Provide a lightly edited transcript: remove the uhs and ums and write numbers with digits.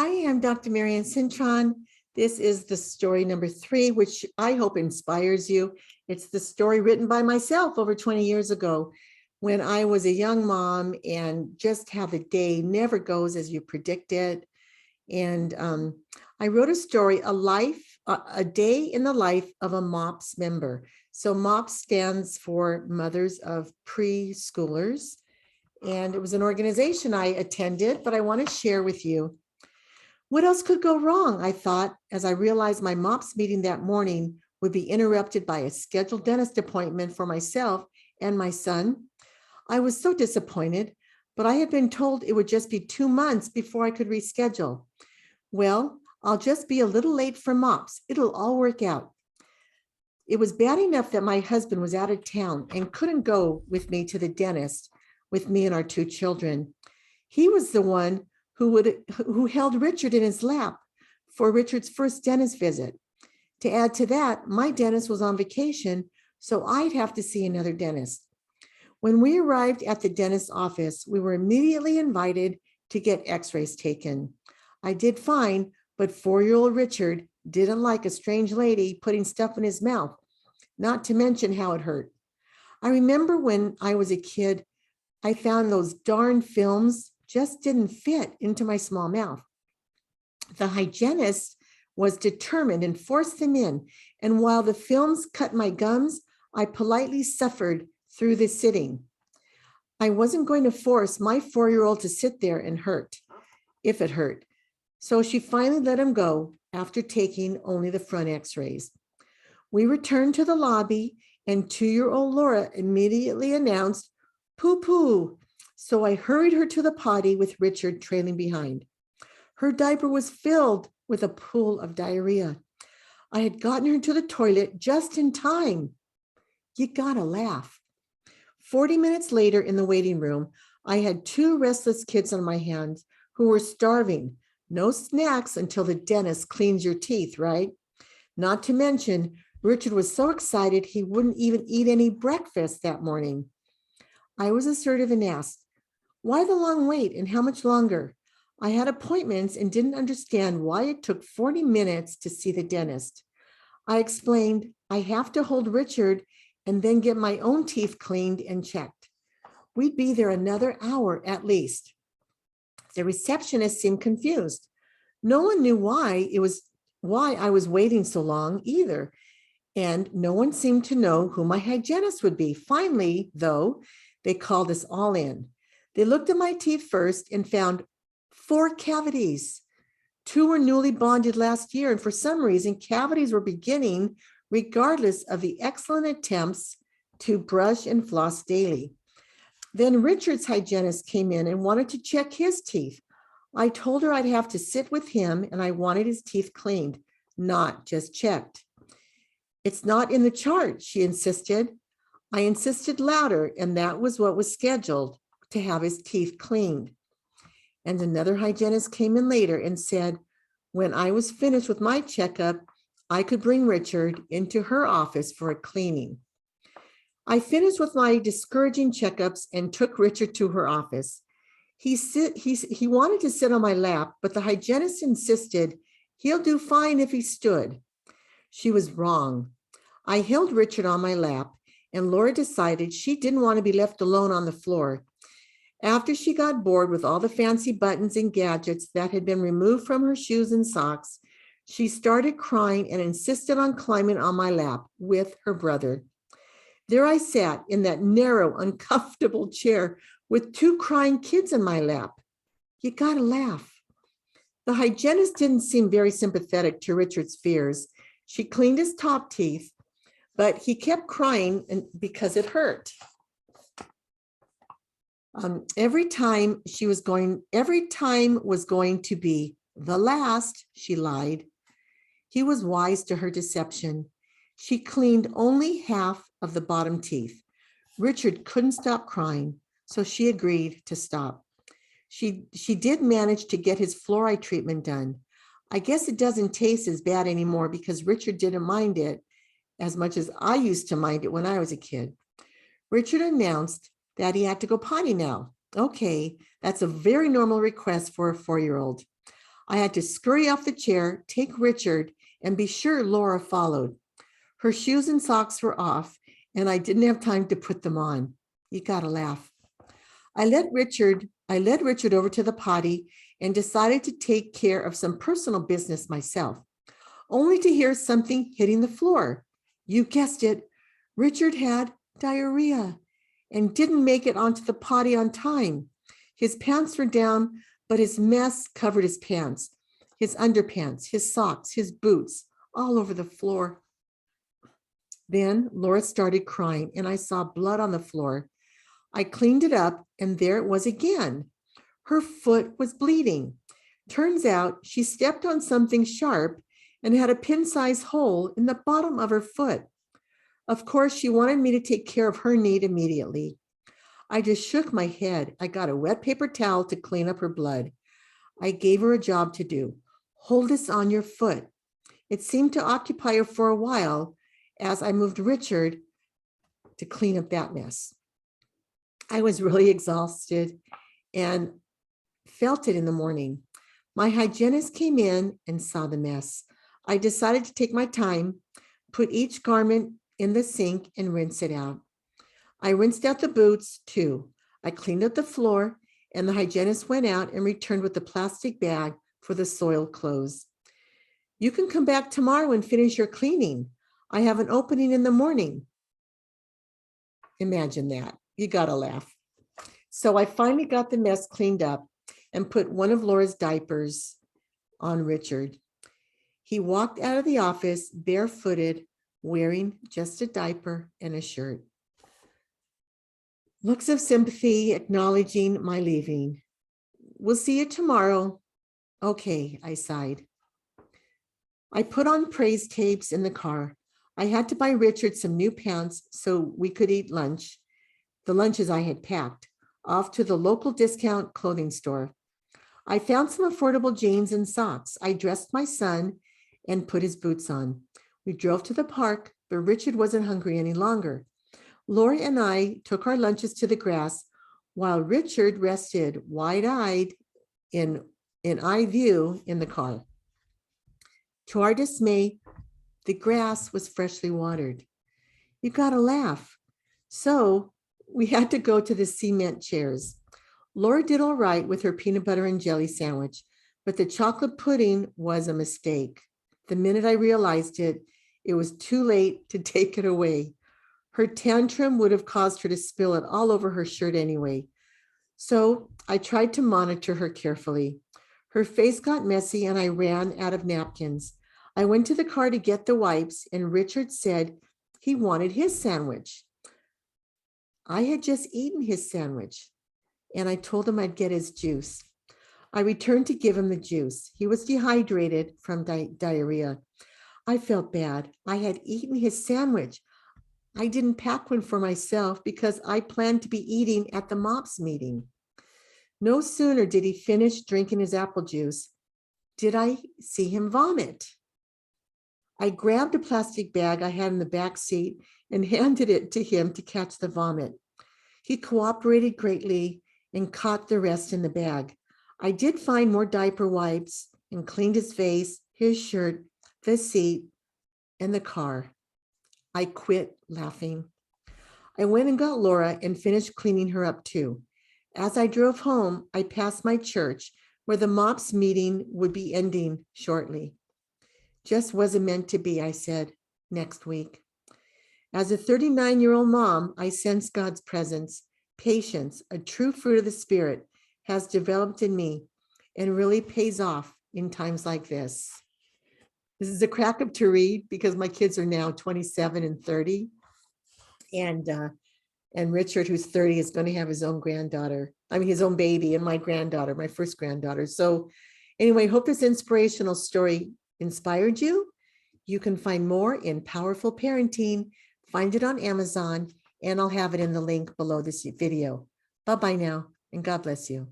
I am Dr. Marianne Cintron. This is the story number 3, which I hope inspires you. It's the story written by myself over 20 years ago when I was a young mom, and just how the day never goes as you predict it. And I wrote a story, a day in the life of a MOPS member. So MOPS stands for Mothers of Preschoolers. And it was an organization I attended, but I want to share with you. What else could go wrong, I thought, as I realized my MOPS meeting that morning would be interrupted by a scheduled dentist appointment for myself and my son. I was so disappointed, but I had been told it would just be 2 months before I could reschedule. Well, I'll just be a little late for MOPS. It'll all work out. It was bad enough that my husband was out of town and couldn't go with me to the dentist with me and our 2 children. He was the one who held Richard in his lap for Richard's first dentist visit. To add to that, my dentist was on vacation, so I'd have to see another dentist. When we arrived at the dentist's office, we were immediately invited to get x-rays taken. I did fine, but 4-year-old Richard didn't like a strange lady putting stuff in his mouth, not to mention how it hurt. I remember when I was a kid, I found those darn films just didn't fit into my small mouth. The hygienist was determined and forced them in. And while the films cut my gums, I politely suffered through the sitting. I wasn't going to force my 4-year-old to sit there and hurt, if it hurt. So she finally let him go after taking only the front x-rays. We returned to the lobby, and 2-year-old Laura immediately announced, "Poo-poo." So I hurried her to the potty with Richard trailing behind. Her diaper was filled with a pool of diarrhea. I had gotten her to the toilet just in time. You gotta laugh. 40 minutes later in the waiting room, I had 2 restless kids on my hands who were starving. No snacks until the dentist cleans your teeth, right? Not to mention, Richard was so excited he wouldn't even eat any breakfast that morning. I was assertive and asked, "Why the long wait and how much longer?" I had appointments and didn't understand why it took 40 minutes to see the dentist. I explained, I have to hold Richard and then get my own teeth cleaned and checked. We'd be there another hour at least. The receptionist seemed confused. No one knew why I was waiting so long either. And no one seemed to know who my hygienist would be. Finally, though, they called us all in. They looked at my teeth first and found 4 cavities. 2 were newly bonded last year, and for some reason, cavities were beginning regardless of the excellent attempts to brush and floss daily. Then Richard's hygienist came in and wanted to check his teeth. I told her I'd have to sit with him and I wanted his teeth cleaned, not just checked. "It's not in the chart," she insisted. I insisted louder, and that was what was scheduled, to have his teeth cleaned. And another hygienist came in later and said, when I was finished with my checkup, I could bring Richard into her office for a cleaning. I finished with my discouraging checkups and took Richard to her office. He wanted to sit on my lap, but the hygienist insisted he'll do fine if he stood. She was wrong. I held Richard on my lap, and Laura decided she didn't want to be left alone on the floor. After she got bored with all the fancy buttons and gadgets that had been removed from her shoes and socks, she started crying and insisted on climbing on my lap with her brother. There I sat in that narrow, uncomfortable chair with 2 crying kids in my lap. You gotta laugh. The hygienist didn't seem very sympathetic to Richard's fears. She cleaned his top teeth, but he kept crying because it hurt. Every time was going to be the last, she lied. He was wise to her deception. She cleaned only half of the bottom teeth. Richard couldn't stop crying, so she agreed to stop. She did manage to get his fluoride treatment done. I guess it doesn't taste as bad anymore because Richard didn't mind it as much as I used to mind it when I was a kid. Richard announced that he had to go potty now. Okay, that's a very normal request for a 4-year-old. I had to scurry off the chair, take Richard, and be sure Laura followed. Her shoes and socks were off, and I didn't have time to put them on. You gotta laugh. I led Richard over to the potty and decided to take care of some personal business myself, only to hear something hitting the floor. You guessed it, Richard had diarrhea and didn't make it onto the potty on time. His pants were down, but his mess covered his pants, his underpants, his socks, his boots, all over the floor. Then Laura started crying and I saw blood on the floor. I cleaned it up and there it was again. Her foot was bleeding. Turns out she stepped on something sharp and had a pin-sized hole in the bottom of her foot. Of course, she wanted me to take care of her need immediately. I just shook my head. I got a wet paper towel to clean up her blood. I gave her a job to do. Hold this on your foot. It seemed to occupy her for a while as I moved Richard to clean up that mess. I was really exhausted and felt it in the morning. My hygienist came in and saw the mess. I decided to take my time, put each garment in the sink and rinse it out. I rinsed out the boots too. I cleaned up the floor and the hygienist went out and returned with a plastic bag for the soiled clothes. You can come back tomorrow and finish your cleaning. I have an opening in the morning. Imagine that. You gotta laugh. So I finally got the mess cleaned up and put one of Laura's diapers on Richard. He walked out of the office barefooted, wearing just a diaper and a shirt. Looks of sympathy acknowledging my leaving. We'll see you tomorrow. Okay, I sighed. I put on praise tapes in the car. I had to buy Richard some new pants so we could eat lunch, the lunches I had packed, off to the local discount clothing store. I found some affordable jeans and socks. I dressed my son and put his boots on. We drove to the park, but Richard wasn't hungry any longer. Laura and I took our lunches to the grass while Richard rested wide-eyed in eye view in the car. To our dismay, the grass was freshly watered. You gotta laugh. So we had to go to the cement chairs. Laura did all right with her peanut butter and jelly sandwich, but the chocolate pudding was a mistake. The minute I realized it, it was too late to take it away. Her tantrum would have caused her to spill it all over her shirt anyway. So I tried to monitor her carefully. Her face got messy and I ran out of napkins. I went to the car to get the wipes and Richard said he wanted his sandwich. I had just eaten his sandwich and I told him I'd get his juice. I returned to give him the juice. He was dehydrated from diarrhea. I felt bad. I had eaten his sandwich. I didn't pack one for myself because I planned to be eating at the MOPS meeting. No sooner did he finish drinking his apple juice, did I see him vomit. I grabbed a plastic bag I had in the back seat and handed it to him to catch the vomit. He cooperated greatly and caught the rest in the bag. I did find more diaper wipes and cleaned his face, his shirt, the seat, and the car. I quit laughing. I went and got Laura and finished cleaning her up too. As I drove home, I passed my church where the MOPS meeting would be ending shortly. Just wasn't meant to be, I said, next week. As a 39-year-old mom, I sense God's presence, patience, a true fruit of the Spirit has developed in me and really pays off in times like this. This is a crack up to read because my kids are now 27 and 30. And Richard, who's 30, is going to have his own granddaughter. I mean, his own baby and my granddaughter, my first granddaughter. So anyway, hope this inspirational story inspired you. You can find more in Powerful Parenting. Find it on Amazon, and I'll have it in the link below this video. Bye-bye now, and God bless you.